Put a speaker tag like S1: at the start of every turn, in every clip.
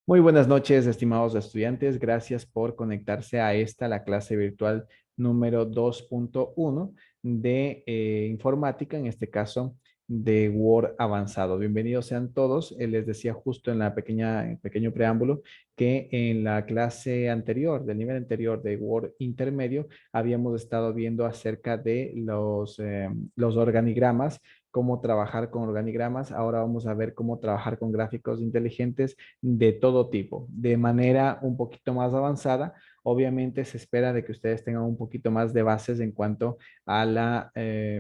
S1: Muy buenas noches, estimados estudiantes. Gracias por conectarse a la clase virtual número 2.1 de informática, en este caso de Word avanzado. Bienvenidos sean todos. Les decía justo en el pequeño preámbulo que en la clase anterior, del nivel anterior de Word intermedio, habíamos estado viendo acerca de los organigramas, cómo trabajar con organigramas. Ahora vamos a ver cómo trabajar con gráficos inteligentes de todo tipo, de manera un poquito más avanzada. Obviamente se espera de que ustedes tengan un poquito más de bases en cuanto a la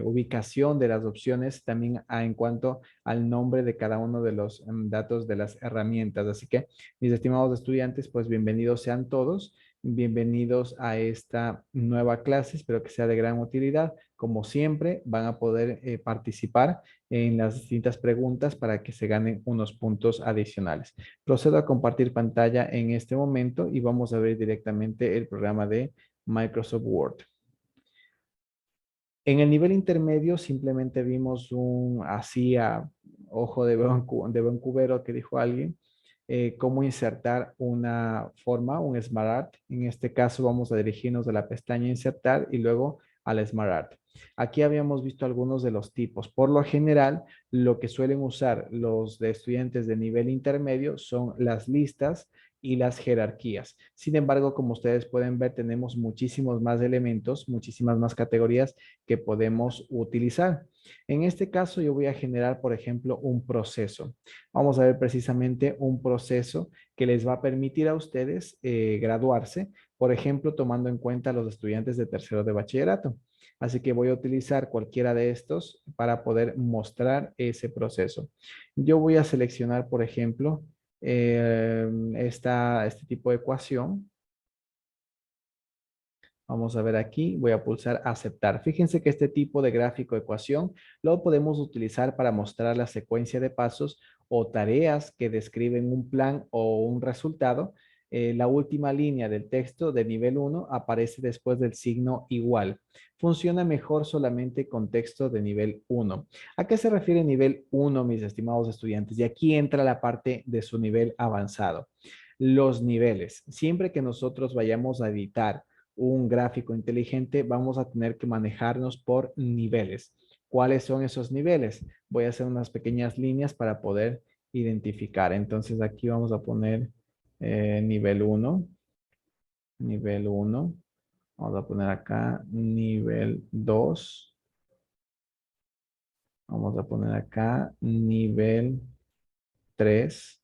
S1: ubicación de las opciones, también en cuanto al nombre de cada uno de los datos de las herramientas. Así que, mis estimados estudiantes, pues bienvenidos sean todos. Bienvenidos a esta nueva clase, espero que sea de gran utilidad. Como siempre, van a poder participar en las distintas preguntas para que se ganen unos puntos adicionales. Procedo a compartir pantalla en este momento y vamos a ver directamente el programa de Microsoft Word. En el nivel intermedio simplemente vimos un así a ojo de buen cubero que dijo alguien, cómo insertar una forma, un Smart Art. En este caso vamos a dirigirnos a la pestaña Insertar y luego al Smart Art. Aquí habíamos visto algunos de los tipos. Por lo general, lo que suelen usar los de estudiantes de nivel intermedio son las listas y las jerarquías. Sin embargo, como ustedes pueden ver, tenemos muchísimos más elementos, muchísimas más categorías que podemos utilizar. En este caso, yo voy a generar, por ejemplo, un proceso. Vamos a ver precisamente un proceso que les va a permitir a ustedes graduarse, por ejemplo, tomando en cuenta a los estudiantes de tercero de bachillerato. Así que voy a utilizar cualquiera de estos para poder mostrar ese proceso. Yo voy a seleccionar, por ejemplo, este tipo de ecuación. Vamos a ver aquí, voy a pulsar aceptar. Fíjense que este tipo de gráfico ecuación lo podemos utilizar para mostrar la secuencia de pasos o tareas que describen un plan o un resultado. La última línea del texto de nivel 1 aparece después del signo igual. Funciona mejor solamente con texto de nivel 1. ¿A qué se refiere nivel 1, mis estimados estudiantes? Y aquí entra la parte de su nivel avanzado. Los niveles. Siempre que nosotros vayamos a editar un gráfico inteligente, vamos a tener que manejarnos por niveles. ¿Cuáles son esos niveles? Voy a hacer unas pequeñas líneas para poder identificar. Entonces aquí vamos a poner nivel 1, nivel 1. Vamos a poner acá nivel 2. Vamos a poner acá nivel 3.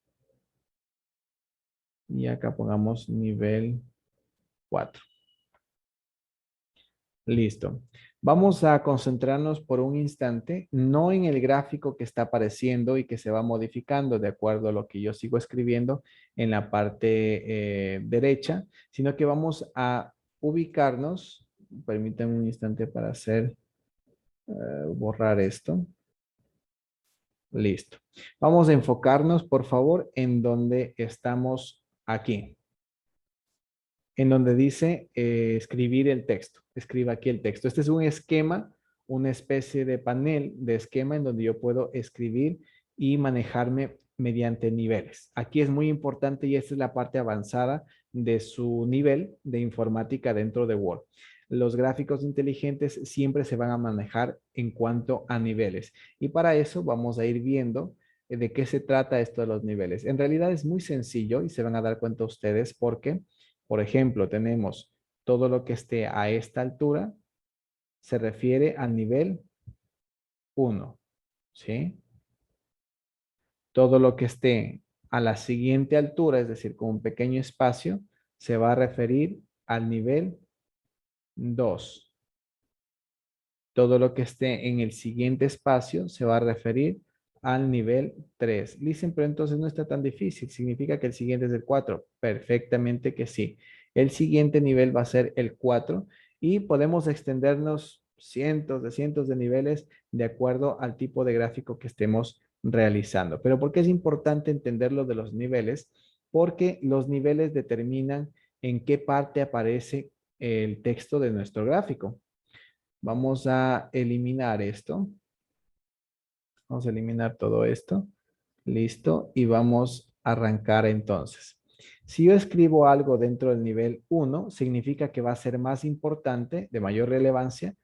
S1: Y acá pongamos nivel 4. Listo. Vamos a concentrarnos por un instante, no en el gráfico que está apareciendo y que se va modificando de acuerdo a lo que yo sigo escribiendo en la parte derecha, sino que vamos a ubicarnos. Permítanme un instante para borrar esto. Listo. Vamos a enfocarnos, por favor, en donde estamos aquí, en donde dice escribir el texto. Escriba aquí el texto. Este es un esquema, una especie de panel de esquema en donde yo puedo escribir y manejarme mediante niveles. Aquí es muy importante y esta es la parte avanzada de su nivel de informática dentro de Word. Los gráficos inteligentes siempre se van a manejar en cuanto a niveles. Y para eso vamos a ir viendo de qué se trata esto de los niveles. En realidad es muy sencillo y se van a dar cuenta ustedes porque por ejemplo, tenemos todo lo que esté a esta altura, se refiere al nivel 1, ¿sí? Todo lo que esté a la siguiente altura, es decir, con un pequeño espacio, se va a referir al nivel 2. Todo lo que esté en el siguiente espacio se va a referir al nivel 3. Dicen, pero entonces no está tan difícil. ¿Significa que el siguiente es el 4? Perfectamente que sí. El siguiente nivel va a ser el 4 y podemos extendernos cientos de niveles de acuerdo al tipo de gráfico que estemos realizando. Pero ¿por qué es importante entender lo de los niveles? Porque los niveles determinan en qué parte aparece el texto de nuestro gráfico. Vamos a eliminar esto. Vamos a eliminar todo esto. Listo. Y vamos arrancar entonces. Si yo escribo algo dentro del nivel 1, significa que va a ser más importante, de mayor relevancia,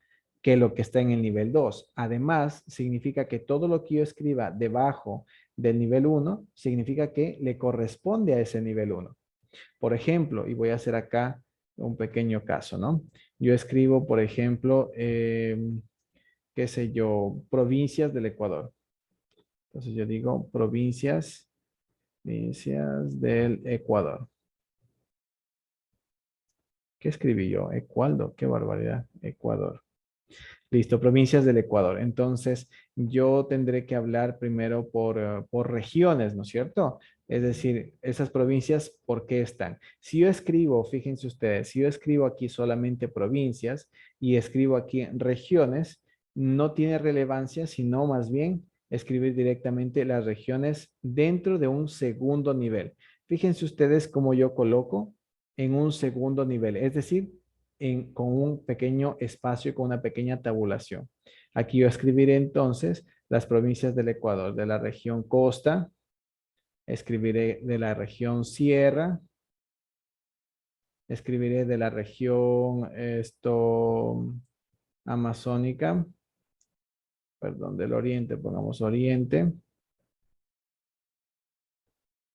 S1: que lo que está en el nivel 2. Además, significa que todo lo que yo escriba debajo del nivel 1, significa que le corresponde a ese nivel 1. Por ejemplo, y voy a hacer acá un pequeño caso, ¿no? Yo escribo, por ejemplo, qué sé yo, provincias del Ecuador. Entonces yo digo provincias del Ecuador. ¿Qué escribí yo? Ecuador, qué barbaridad. Ecuador. Listo, provincias del Ecuador. Entonces, yo tendré que hablar primero por regiones, ¿no es cierto? Es decir, esas provincias, ¿por qué están? Si yo escribo, fíjense ustedes, si yo escribo aquí solamente provincias y escribo aquí regiones, no tiene relevancia, sino más bien escribir directamente las regiones dentro de un segundo nivel. Fíjense ustedes cómo yo coloco en un segundo nivel, es decir, con un pequeño espacio y con una pequeña tabulación. Aquí yo escribiré entonces las provincias del Ecuador, de la región costa, escribiré de la región sierra, escribiré de la región amazónica, perdón, del oriente, pongamos oriente,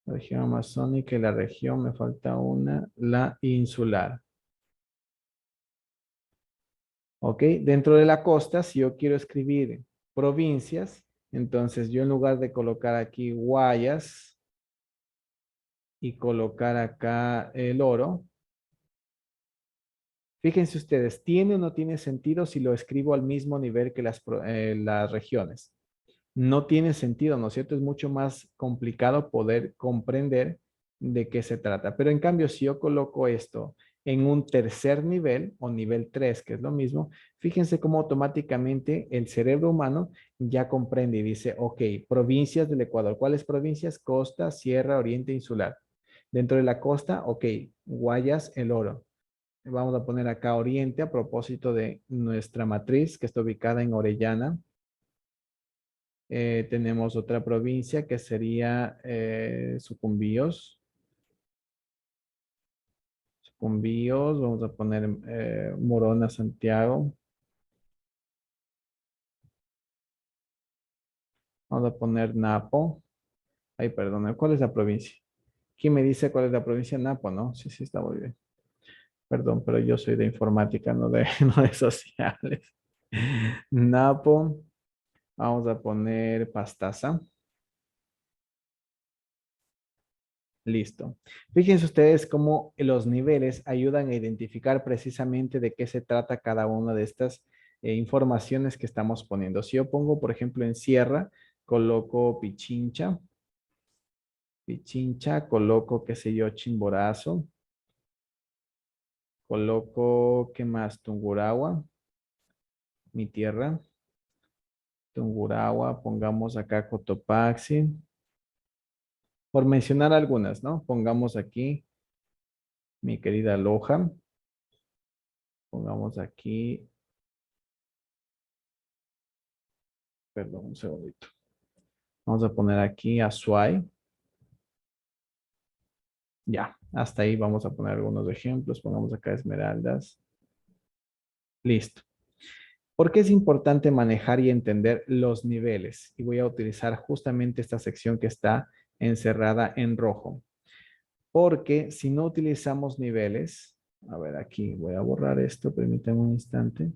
S1: región amazónica y la región, me falta una, la insular. ¿Ok? Dentro de la costa, si yo quiero escribir provincias, entonces yo en lugar de colocar aquí Guayas y colocar acá el oro, fíjense ustedes, ¿tiene o no tiene sentido si lo escribo al mismo nivel que las regiones? No tiene sentido, ¿no es cierto? Es mucho más complicado poder comprender de qué se trata. Pero en cambio, si yo coloco esto en un tercer nivel o nivel 3, que es lo mismo, fíjense cómo automáticamente el cerebro humano ya comprende y dice, ok, provincias del Ecuador. ¿Cuáles provincias? Costa, Sierra, Oriente, Insular. Dentro de la costa, ok, Guayas, el oro. Vamos a poner acá Oriente a propósito de nuestra matriz que está ubicada en Orellana. Tenemos otra provincia que sería Sucumbíos. Sucumbíos, vamos a poner Morona, Santiago. Vamos a poner Napo. Ay, perdón, ¿cuál es la provincia? ¿Quién me dice cuál es la provincia? Napo, ¿no? Sí, sí, está muy bien. Perdón, pero yo soy de informática, no de, no de sociales. Napo, vamos a poner Pastaza. Listo. Fíjense ustedes cómo los niveles ayudan a identificar precisamente de qué se trata cada una de estas informaciones que estamos poniendo. Si yo pongo, por ejemplo, en sierra, coloco Pichincha. Pichincha, coloco, qué sé yo, Chimborazo. Coloco, ¿qué más? Tungurahua, mi tierra. Tungurahua, pongamos acá Cotopaxi. Por mencionar algunas, ¿no? Pongamos aquí mi querida Loja. Pongamos aquí, perdón, un segundito. Vamos a poner aquí Azuay. Ya, hasta ahí vamos a poner algunos ejemplos. Pongamos acá Esmeraldas. Listo. ¿Por qué es importante manejar y entender los niveles? Y voy a utilizar justamente esta sección que está encerrada en rojo. Porque si no utilizamos niveles, a ver aquí, voy a borrar esto, permítanme un instante.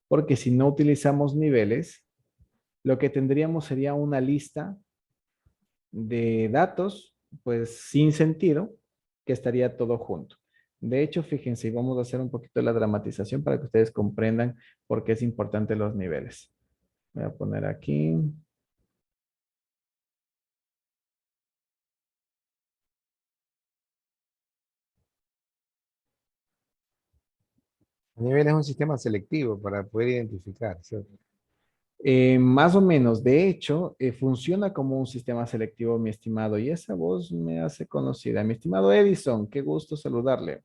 S1: Porque si no utilizamos niveles, lo que tendríamos sería una lista de datos, pues sin sentido, que estaría todo junto. De hecho, fíjense, y vamos a hacer un poquito la dramatización para que ustedes comprendan por qué es importante los niveles. Voy a poner aquí.
S2: A nivel es un sistema selectivo para poder identificar, ¿cierto?
S1: Más o menos, de hecho, funciona como un sistema selectivo, mi estimado, y esa voz me hace conocida. Mi estimado Edison, qué gusto saludarle.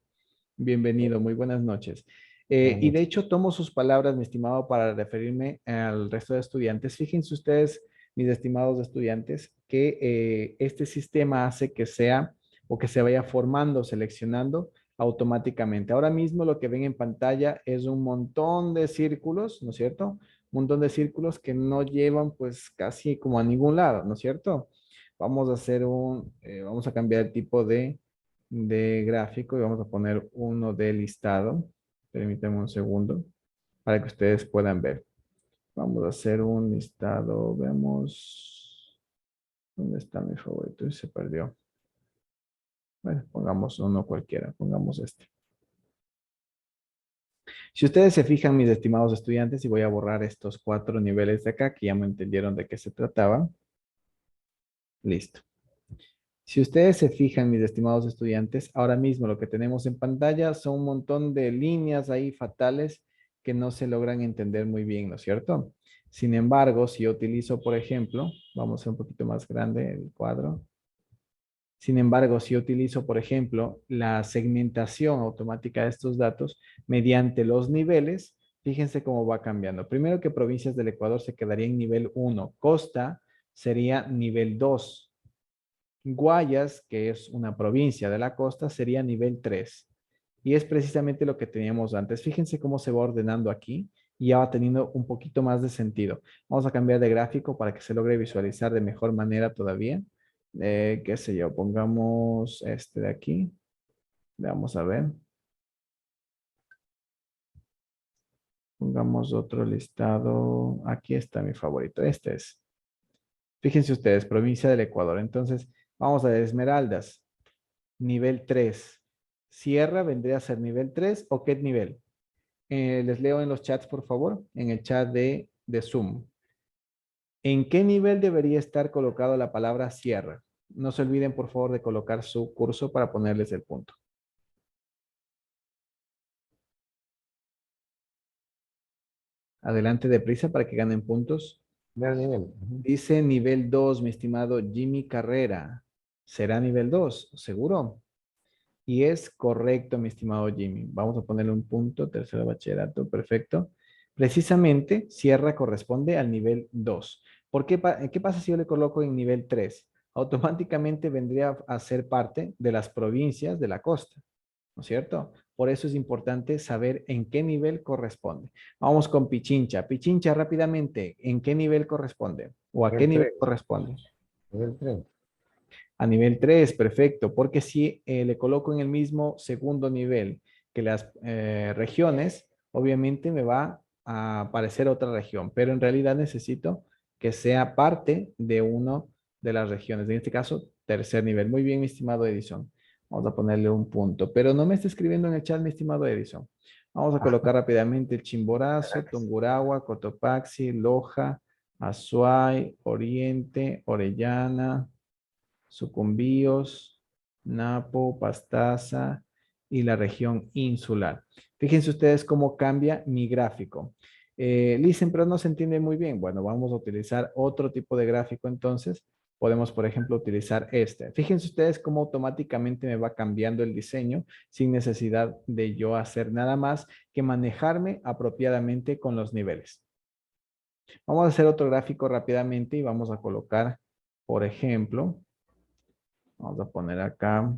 S1: Bienvenido, muy buenas noches. Y de
S2: Buenas
S1: hecho tomo sus palabras, mi estimado, para referirme al resto de estudiantes. Fíjense ustedes mis estimados estudiantes, que este sistema hace que sea o que se vaya formando, seleccionando automáticamente. Ahora mismo lo que ven en pantalla es un montón de círculos, ¿no es cierto? Un montón de círculos que no llevan pues casi como a ningún lado, ¿no es cierto? Vamos a hacer vamos a cambiar el tipo de gráfico y vamos a poner uno de listado. Permítanme un segundo para que ustedes puedan ver. Vamos a hacer un listado. Veamos. ¿Dónde está mi favorito? Se perdió. Bueno, pongamos uno cualquiera. Pongamos este. Si ustedes se fijan, mis estimados estudiantes, y voy a borrar estos 4 niveles de acá, que ya me entendieron de qué se trataba. Listo. Si ustedes se fijan, mis estimados estudiantes, ahora mismo lo que tenemos en pantalla son un montón de líneas ahí fatales que no se logran entender muy bien, ¿no es cierto? Sin embargo, si yo utilizo, por ejemplo, vamos a hacer un poquito más grande el cuadro. Sin embargo, si yo utilizo, por ejemplo, la segmentación automática de estos datos mediante los niveles, fíjense cómo va cambiando. Primero que provincias del Ecuador se quedaría en nivel 1, Costa sería nivel 2. Guayas, que es una provincia de la costa, sería nivel 3. Y es precisamente lo que teníamos antes. Fíjense cómo se va ordenando aquí y ya va teniendo un poquito más de sentido. Vamos a cambiar de gráfico para que se logre visualizar de mejor manera todavía. Qué sé yo, pongamos este de aquí. Vamos a ver. Pongamos otro listado. Aquí está mi favorito. Este es. Fíjense ustedes, provincia del Ecuador. Entonces, vamos a ver Esmeraldas. Nivel 3. Sierra vendría a ser nivel 3 o qué nivel. Les leo en los chats, por favor, en el chat de Zoom. ¿En qué nivel debería estar colocado la palabra sierra? No se olviden, por favor, de colocar su curso para ponerles el punto. Adelante deprisa para que ganen puntos.
S2: Primer nivel. Ujú.
S1: Dice nivel 2, mi estimado Jimmy Carrera. ¿Será nivel 2? ¿Seguro? Y es correcto, mi estimado Jimmy. Vamos a ponerle un punto, tercero de bachillerato, perfecto. Precisamente, Sierra corresponde al nivel 2. ¿Qué pasa si yo le coloco en nivel 3? Automáticamente vendría a ser parte de las provincias de la costa, ¿no es cierto? Por eso es importante saber en qué nivel corresponde. Vamos con Pichincha. Pichincha, rápidamente, ¿en qué nivel corresponde? ¿O a qué
S2: Nivel
S1: nivel
S2: 3.
S1: corresponde?
S2: Nivel 3.
S1: A nivel 3, perfecto, porque si le coloco en el mismo segundo nivel que las regiones, obviamente me va a aparecer otra región, pero en realidad necesito que sea parte de uno de las regiones. En este caso, tercer nivel. Muy bien, mi estimado Edison. Vamos a ponerle un punto, pero no me está escribiendo en el chat, mi estimado Edison. Vamos a colocar rápidamente Chimborazo, Tungurahua, Cotopaxi, Loja, Azuay, Oriente, Orellana, Sucumbíos, Napo, Pastaza y la región insular. Fíjense ustedes cómo cambia mi gráfico. Dicen, pero no se entiende muy bien. Bueno, vamos a utilizar otro tipo de gráfico entonces. Podemos, por ejemplo, utilizar este. Fíjense ustedes cómo automáticamente me va cambiando el diseño sin necesidad de yo hacer nada más que manejarme apropiadamente con los niveles. Vamos a hacer otro gráfico rápidamente y vamos a colocar, por ejemplo, vamos a poner acá,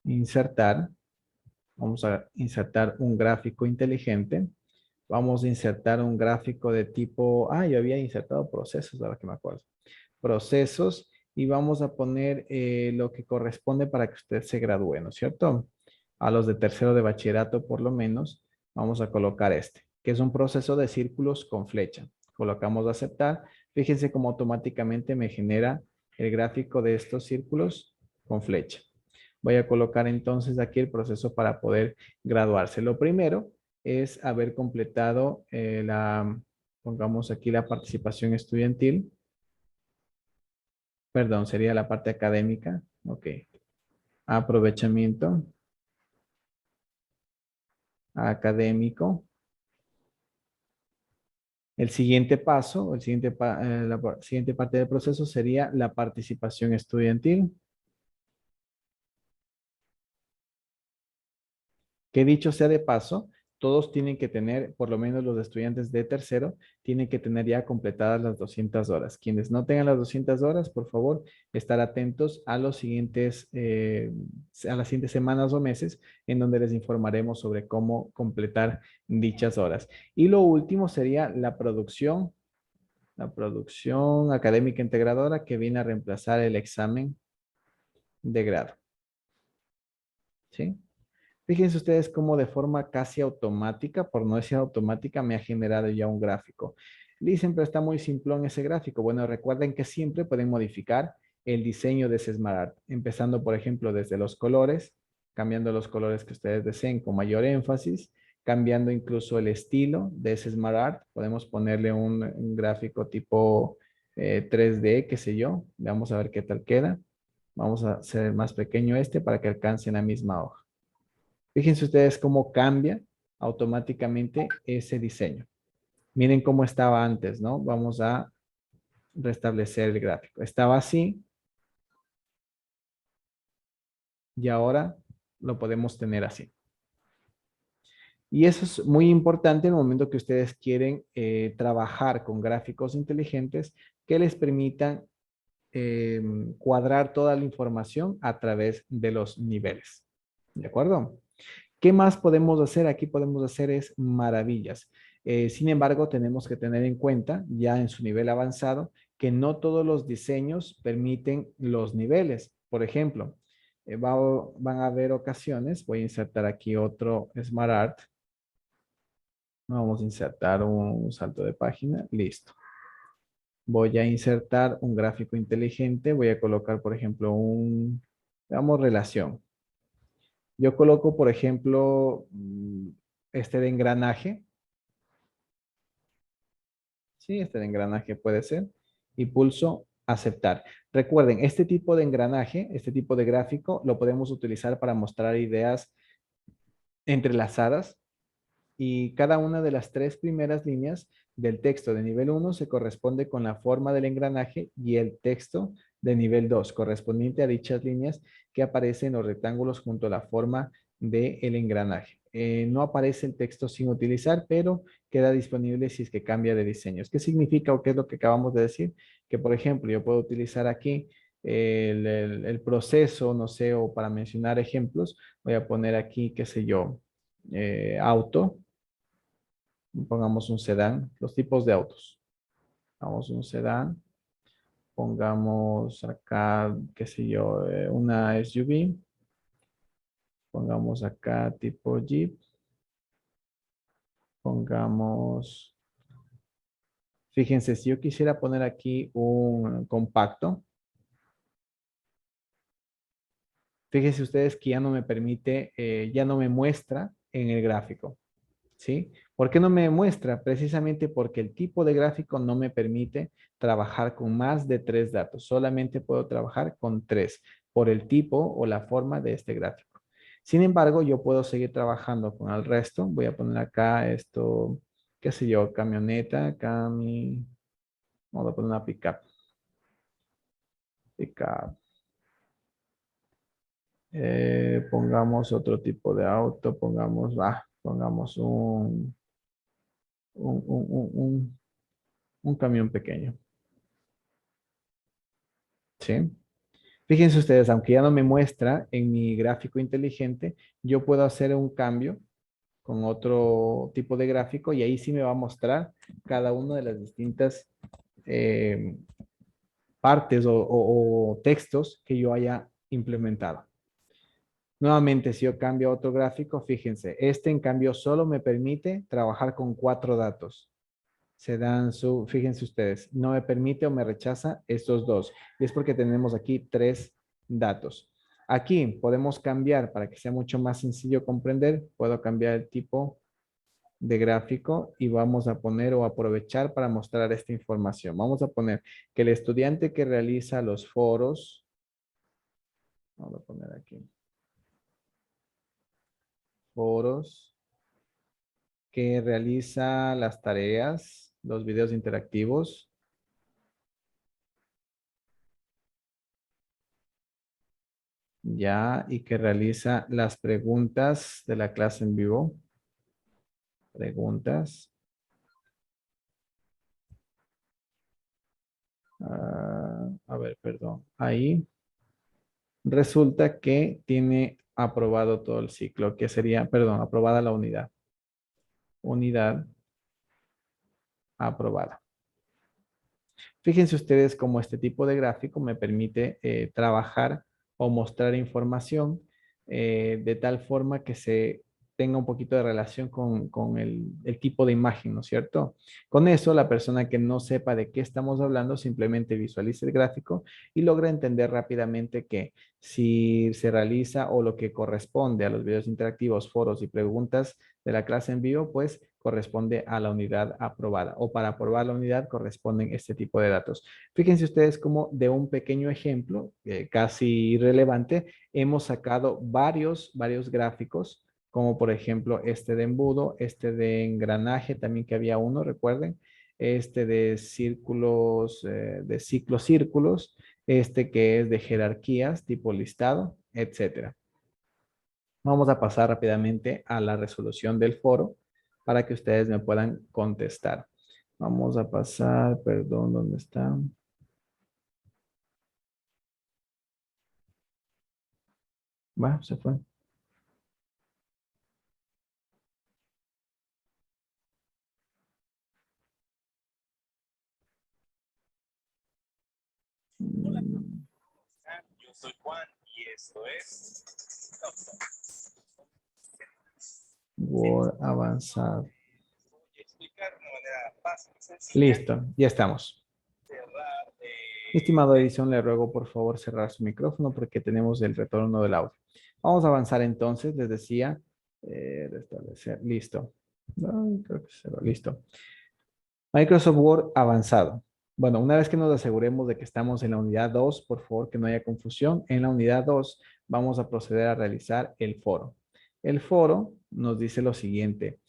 S1: insertar. Vamos a insertar un gráfico inteligente. Vamos a insertar un gráfico de tipo, yo había insertado procesos, ahora que me acuerdo. Procesos y vamos a poner lo que corresponde para que usted se gradúe, ¿no es cierto? A los de tercero de bachillerato, por lo menos, vamos a colocar este, que es un proceso de círculos con flecha. Colocamos aceptar. Fíjense cómo automáticamente me genera el gráfico de estos círculos con flecha. Voy a colocar entonces aquí el proceso para poder graduarse. Lo primero es haber completado pongamos aquí la participación estudiantil. Perdón, sería la parte académica. Ok. Aprovechamiento académico. El siguiente paso, la siguiente parte del proceso sería la participación estudiantil. Que dicho sea de paso, todos tienen que tener, por lo menos los estudiantes de tercero, tienen que tener ya completadas las 200 horas. Quienes no tengan las 200 horas, por favor, estar atentos a a las siguientes semanas o meses en donde les informaremos sobre cómo completar dichas horas. Y lo último sería la producción académica integradora que viene a reemplazar el examen de grado. ¿Sí? Fíjense ustedes cómo de forma casi automática, por no decir automática, me ha generado ya un gráfico. Dicen, pero está muy simplón ese gráfico. Bueno, recuerden que siempre pueden modificar el diseño de ese Smart Art, empezando, por ejemplo, desde los colores, cambiando los colores que ustedes deseen con mayor énfasis, cambiando incluso el estilo de ese Smart Art. Podemos ponerle un gráfico tipo 3D, qué sé yo. Vamos a ver qué tal queda. Vamos a hacer más pequeño este para que alcance la misma hoja. Fíjense ustedes cómo cambia automáticamente ese diseño. Miren cómo estaba antes, ¿no? Vamos a restablecer el gráfico. Estaba así y ahora lo podemos tener así. Y eso es muy importante en el momento que ustedes quieren trabajar con gráficos inteligentes que les permitan cuadrar toda la información a través de los niveles. ¿De acuerdo? ¿Qué más podemos hacer? Aquí podemos hacer es maravillas. Sin embargo, tenemos que tener en cuenta, ya en su nivel avanzado, que no todos los diseños permiten los niveles. Por ejemplo, van a haber ocasiones, voy a insertar aquí otro Smart Art. Vamos a insertar un salto de página. Listo. Voy a insertar un gráfico inteligente. Voy a colocar, por ejemplo, digamos, relación. Yo coloco, por ejemplo, este de engranaje. Sí, este de engranaje puede ser. Y pulso aceptar. Recuerden, este tipo de engranaje, este tipo de gráfico, lo podemos utilizar para mostrar ideas entrelazadas y cada una de las tres primeras líneas del texto de nivel 1 se corresponde con la forma del engranaje y el texto de nivel 2 correspondiente a dichas líneas que aparecen en los rectángulos junto a la forma del engranaje. No aparece el texto sin utilizar, pero queda disponible si es que cambia de diseños. ¿Qué significa o qué es lo que acabamos de decir? Que, por ejemplo, yo puedo utilizar aquí el proceso, no sé, o para mencionar ejemplos, voy a poner aquí, qué sé yo, auto, pongamos un sedán, los tipos de autos. Pongamos un sedán, pongamos acá, qué sé yo, una SUV, pongamos acá tipo Jeep, pongamos, fíjense, si yo quisiera poner aquí un compacto, fíjense ustedes que ya no me permite, ya no me muestra en el gráfico. ¿Sí? ¿Por qué no me muestra? Precisamente porque el tipo de gráfico no me permite trabajar con más de 3 datos. Solamente puedo trabajar con 3 por el tipo o la forma de este gráfico. Sin embargo, yo puedo seguir trabajando con el resto. Voy a poner acá esto, qué sé yo, camioneta, vamos a poner una pickup. Pickup. Pongamos otro tipo de auto, pongamos un, un, un, un- un camión pequeño. ¿Sí? Fíjense ustedes, aunque ya no me muestra en mi gráfico inteligente, yo puedo hacer un cambio con otro tipo de gráfico y ahí sí me va a mostrar cada una de las distintas eh, partes o textos que yo haya implementado. Nuevamente, si yo cambio a otro gráfico, fíjense, este en cambio solo me permite trabajar con 4 datos. Fíjense ustedes, no me permite o me rechaza estos dos. Y es porque tenemos aquí 3 datos. Aquí podemos cambiar para que sea mucho más sencillo comprender. Puedo cambiar el tipo de gráfico y vamos a poner o aprovechar para mostrar esta información. Vamos a poner que el estudiante que realiza los foros, vamos a poner aquí, foros, que realiza las tareas, los videos interactivos, ya, y que realiza las preguntas de la clase en vivo. Preguntas. A ver, perdón. Ahí resulta que tiene aprobado todo el ciclo, que sería, perdón, aprobada la unidad. Unidad aprobada. Fíjense ustedes cómo este tipo de gráfico me permite trabajar o mostrar información de tal forma que se tenga un poquito de relación con el tipo de imagen, ¿no es cierto? Con eso, la persona que no sepa de qué estamos hablando simplemente visualiza el gráfico y logra entender rápidamente que si se realiza o lo que corresponde a los videos interactivos, foros y preguntas de la clase en vivo, pues corresponde a la unidad aprobada o para aprobar la unidad corresponden este tipo de datos. Fíjense ustedes cómo de un pequeño ejemplo, casi irrelevante, hemos sacado varios gráficos, como por ejemplo este de embudo, este de engranaje, también que había uno, recuerden, este de círculos, de ciclos-círculos, este que es de jerarquías, tipo listado, etcétera. Vamos a pasar rápidamente a la resolución del foro para que ustedes me puedan contestar. Vamos a pasar, perdón, ¿dónde está? Va, se fue. Mm,
S3: Yo soy Juan y esto es
S1: Word avanzado.
S3: voy a explicar de una manera fácil y sencilla.
S1: Listo, ya estamos.
S3: Cerrar,
S1: Estimado edición, le ruego por favor cerrar su micrófono porque tenemos el retorno del audio. Vamos a avanzar entonces, les decía, restablecer, listo. No, creo que listo. Microsoft Word avanzado. Bueno, una vez que nos aseguremos de que estamos en la unidad 2, por favor que no haya confusión, en la unidad 2 vamos a proceder a realizar el foro. El foro nos dice lo siguiente.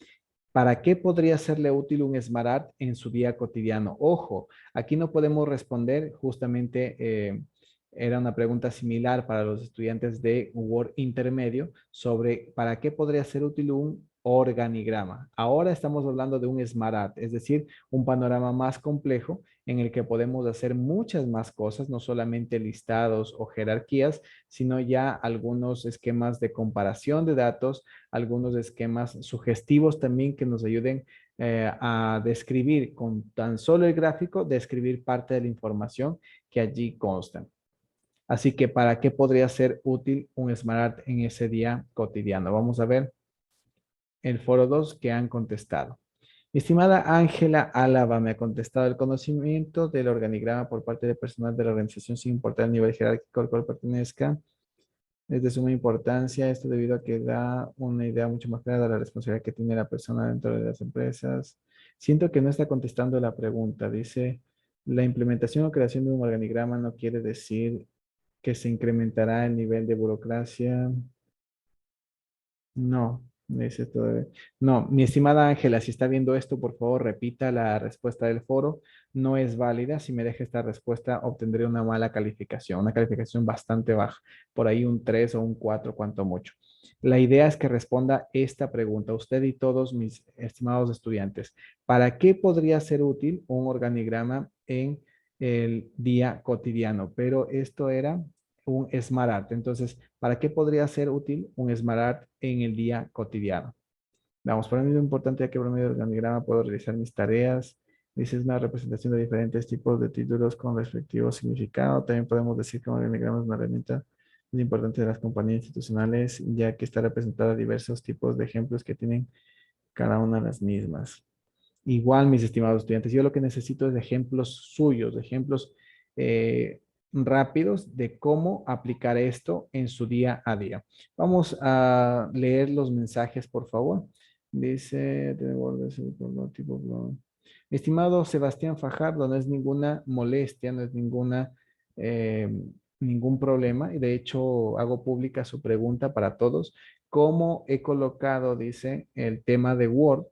S1: ¿Para qué podría serle útil un Smart Art en su día cotidiano? Ojo, aquí no podemos responder, justamente era una pregunta similar para los estudiantes de Word intermedio sobre para qué podría ser útil un organigrama. Ahora estamos hablando de un Smart Art, es decir, un panorama más complejo en el que podemos hacer muchas más cosas, no solamente listados o jerarquías, sino ya algunos esquemas de comparación de datos, algunos esquemas sugestivos también que nos ayuden a describir con tan solo el gráfico, describir parte de la información que allí consta. Así que, ¿para qué podría ser útil un Smart Art en ese día cotidiano? Vamos a ver el foro 2 que han contestado. Mi estimada Ángela Álava me ha contestado el conocimiento del organigrama por parte del personal de la organización sin importar el nivel jerárquico al cual pertenezca. Es de suma importancia esto debido a que da una idea mucho más clara de la responsabilidad que tiene la persona dentro de las empresas. Siento que no está contestando la pregunta. Dice, la implementación o creación de un organigrama no quiere decir que se incrementará el nivel de burocracia. No, dice todavía. No, mi estimada Ángela, si está viendo esto, por favor, repita la respuesta del foro. No es válida. Si me deja esta respuesta, obtendré una mala calificación, una calificación bastante baja, por ahí un 3 o un 4, cuanto mucho. La idea es que responda esta pregunta, usted y todos mis estimados estudiantes. ¿Para qué podría ser útil un organigrama en el día cotidiano? Pero esto era un Smart Art. Entonces, ¿para qué podría ser útil un Smart Art en el día cotidiano? Vamos, para mí lo importante es que por medio del organigrama puedo realizar mis tareas. Dice, es una representación de diferentes tipos de títulos con respectivo significado. También podemos decir que un organigrama es una herramienta muy importante de las compañías institucionales, ya que está representada diversos tipos de ejemplos que tienen cada una de las mismas. Igual, mis estimados estudiantes, yo lo que necesito es ejemplos suyos, ejemplos rápidos de cómo aplicar esto en su día a día. Vamos a leer los mensajes, por favor. Dice, estimado Sebastián Fajardo, no es ninguna molestia, no es eh, ningún problema. Y de hecho, hago pública su pregunta para todos. ¿Cómo he colocado, dice, el tema de Word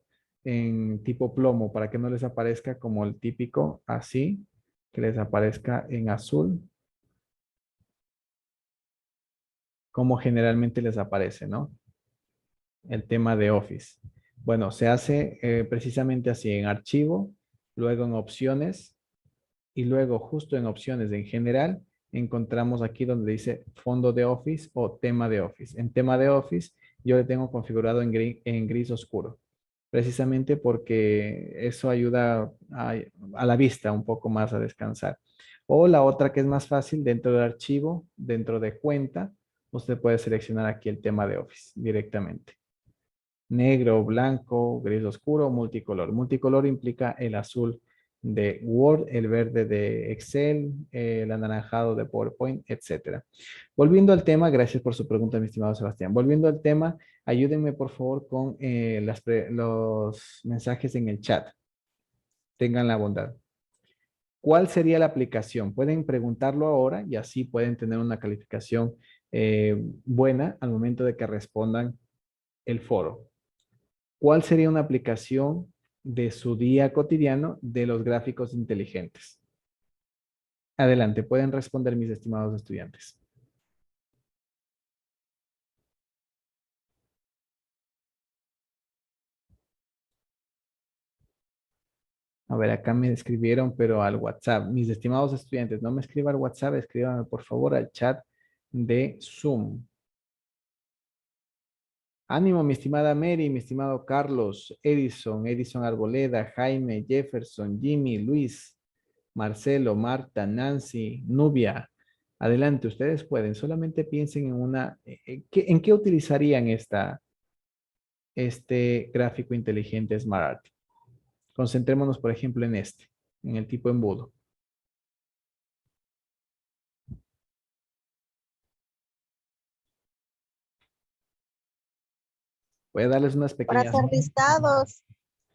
S1: en tipo plomo para que no les aparezca como el típico así, que les aparezca en azul, como generalmente les aparece, ¿no? El tema de Office. Bueno, se hace precisamente así en archivo, luego en opciones y luego justo en opciones en general encontramos aquí donde dice fondo de Office o tema de Office. En tema de Office yo le tengo configurado en gris oscuro, precisamente porque eso ayuda a la vista un poco más a descansar. O la otra que es más fácil, dentro del archivo, dentro de cuenta, usted puede seleccionar aquí el tema de Office directamente. Negro, blanco, gris oscuro, multicolor. Multicolor implica el azul de Word, el verde de Excel, el anaranjado de PowerPoint, etcétera. Volviendo al tema, gracias por su pregunta, mi estimado Sebastián. Volviendo al tema, ayúdenme por favor con los mensajes en el chat. Tengan la bondad. ¿Cuál sería la aplicación? Pueden preguntarlo ahora y así pueden tener una calificación buena al momento de que respondan el foro. ¿Cuál sería una aplicación de su día cotidiano de los gráficos inteligentes? Adelante, pueden responder mis estimados estudiantes. A ver, acá me escribieron, pero al WhatsApp. Mis estimados estudiantes, no me escriban al WhatsApp, escríbanme por favor al chat de Zoom. Ánimo, mi estimada Mary, mi estimado Carlos, Edison Arboleda, Jaime, Jefferson, Jimmy, Luis, Marcelo, Marta, Nancy, Nubia. Adelante, ustedes pueden. Solamente piensen en ¿en qué utilizarían este gráfico inteligente Smart Art? Concentrémonos, por ejemplo, en el tipo embudo. Voy a darles unas
S4: Para
S1: pequeñas.
S4: hacer listados,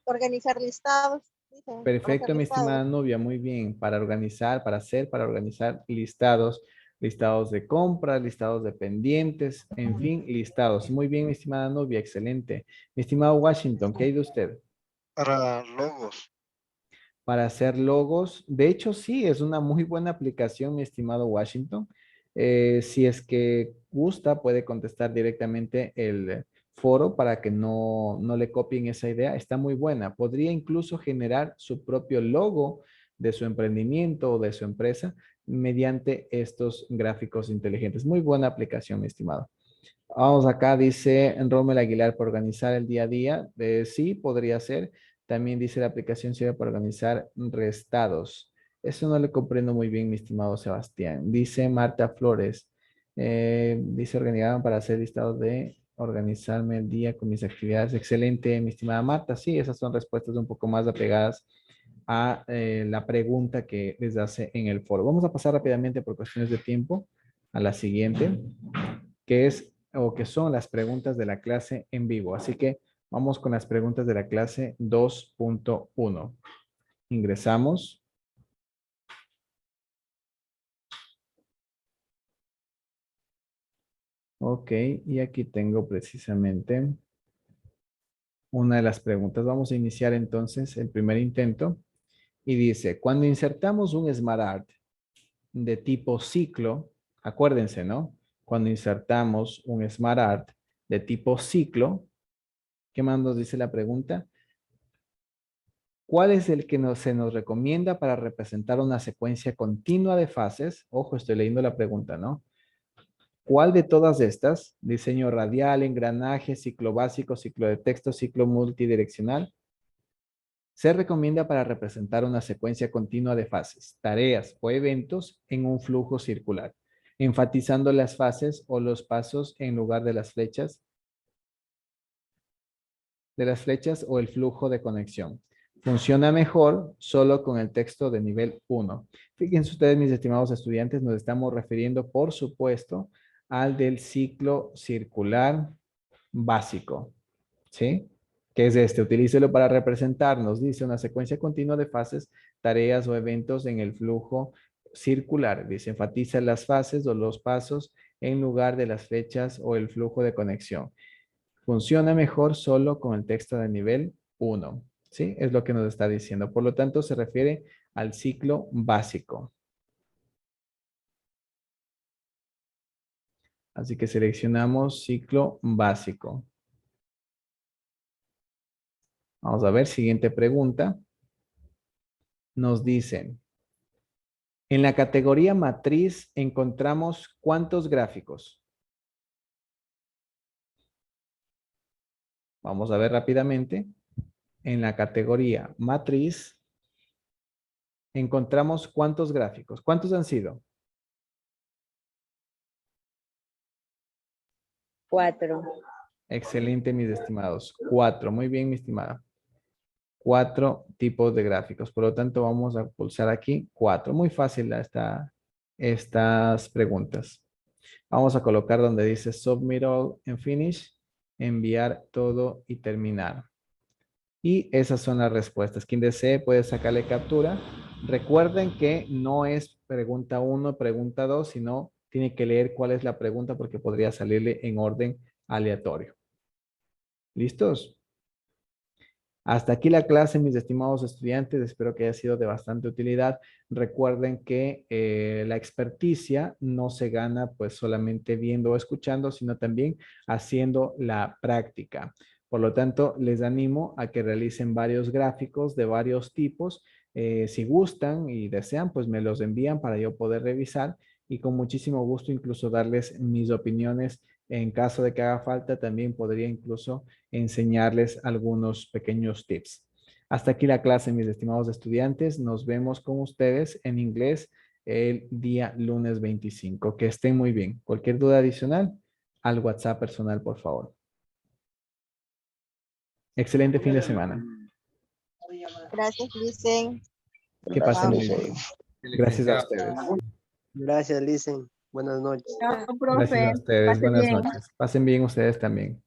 S4: organizar listados, dice, para hacer
S1: Perfecto, mi
S4: listados.
S1: estimada Nubia, muy bien. Para organizar, para organizar listados, listados de compras, listados de pendientes, en fin, listados. Muy bien, mi estimada Nubia, excelente. Mi estimado Washington, ¿qué hay de usted?
S3: Para logos.
S1: Para hacer logos. De hecho, sí, es una muy buena aplicación, mi estimado Washington. Si es que gusta, puede contestar directamente el foro para que no le copien esa idea. Está muy buena. Podría incluso generar su propio logo de su emprendimiento o de su empresa mediante estos gráficos inteligentes. Muy buena aplicación, mi estimado. Vamos acá, dice Rommel Aguilar, para organizar el día a día. Sí, podría ser. También dice la aplicación sirve para organizar restados. Eso no le comprendo muy bien, mi estimado Sebastián. Dice Marta Flores. Dice organizaban para hacer listados de organizarme el día con mis actividades. Excelente, mi estimada Marta. Sí, esas son respuestas un poco más apegadas a la pregunta que les hace en el foro. Vamos a pasar rápidamente por cuestiones de tiempo a la siguiente, que es o que son las preguntas de la clase en vivo. Así que vamos con las preguntas de la clase 2.1. Ingresamos. Ok, y aquí tengo precisamente una de las preguntas. Vamos a iniciar entonces el primer intento. Y dice, cuando insertamos un Smart Art de tipo ciclo, acuérdense, ¿no? Cuando insertamos un Smart Art de tipo ciclo, ¿qué más nos dice la pregunta? ¿Cuál es el que se nos recomienda para representar una secuencia continua de fases? Ojo, estoy leyendo la pregunta, ¿no? ¿Cuál de todas estas, diseño radial, engranaje, ciclo básico, ciclo de texto, ciclo multidireccional, se recomienda para representar una secuencia continua de fases, tareas o eventos en un flujo circular, enfatizando las fases o los pasos en lugar de las flechas o el flujo de conexión? Funciona mejor solo con el texto de nivel 1. Fíjense ustedes, mis estimados estudiantes, nos estamos refiriendo, por supuesto, al del ciclo circular básico, ¿sí? Que es este, utilícelo para representarnos, dice, una secuencia continua de fases, tareas o eventos en el flujo circular. Dice, enfatiza las fases o los pasos en lugar de las flechas o el flujo de conexión. Funciona mejor solo con el texto de nivel 1. ¿Sí? Es lo que nos está diciendo. Por lo tanto, se refiere al ciclo básico. Así que seleccionamos ciclo básico. Vamos a ver, siguiente pregunta. Nos dicen, en la categoría matriz encontramos ¿cuántos gráficos? Vamos a ver rápidamente. En la categoría matriz encontramos ¿cuántos gráficos? ¿Cuántos han sido?
S5: 4.
S1: Excelente, mis estimados. 4. Muy bien, mi estimada. 4 tipos de gráficos. Por lo tanto, vamos a pulsar aquí 4. Muy fácil estas preguntas. Vamos a colocar donde dice Submit All and Finish, enviar todo y terminar. Y esas son las respuestas. Quien desee puede sacarle captura. Recuerden que no es pregunta 1, pregunta 2, sino tiene que leer cuál es la pregunta porque podría salirle en orden aleatorio. ¿Listos? Hasta aquí la clase, mis estimados estudiantes. Espero que haya sido de bastante utilidad. Recuerden que la experticia no se gana pues solamente viendo o escuchando, sino también haciendo la práctica. Por lo tanto, les animo a que realicen varios gráficos de varios tipos. Si gustan y desean, pues me los envían para yo poder revisar y con muchísimo gusto incluso darles mis opiniones. En caso de que haga falta, también podría incluso enseñarles algunos pequeños tips. Hasta aquí la clase, mis estimados estudiantes. Nos vemos con ustedes en inglés el día lunes 25. Que estén muy bien. Cualquier duda adicional, al WhatsApp personal, por favor. Excelente fin de semana.
S4: Gracias, Licen.
S1: Que pasen muy bien. Gracias a ustedes.
S6: Gracias, Licen. Buenas noches.
S1: Gracias a ustedes. Buenas noches. Pasen bien ustedes también.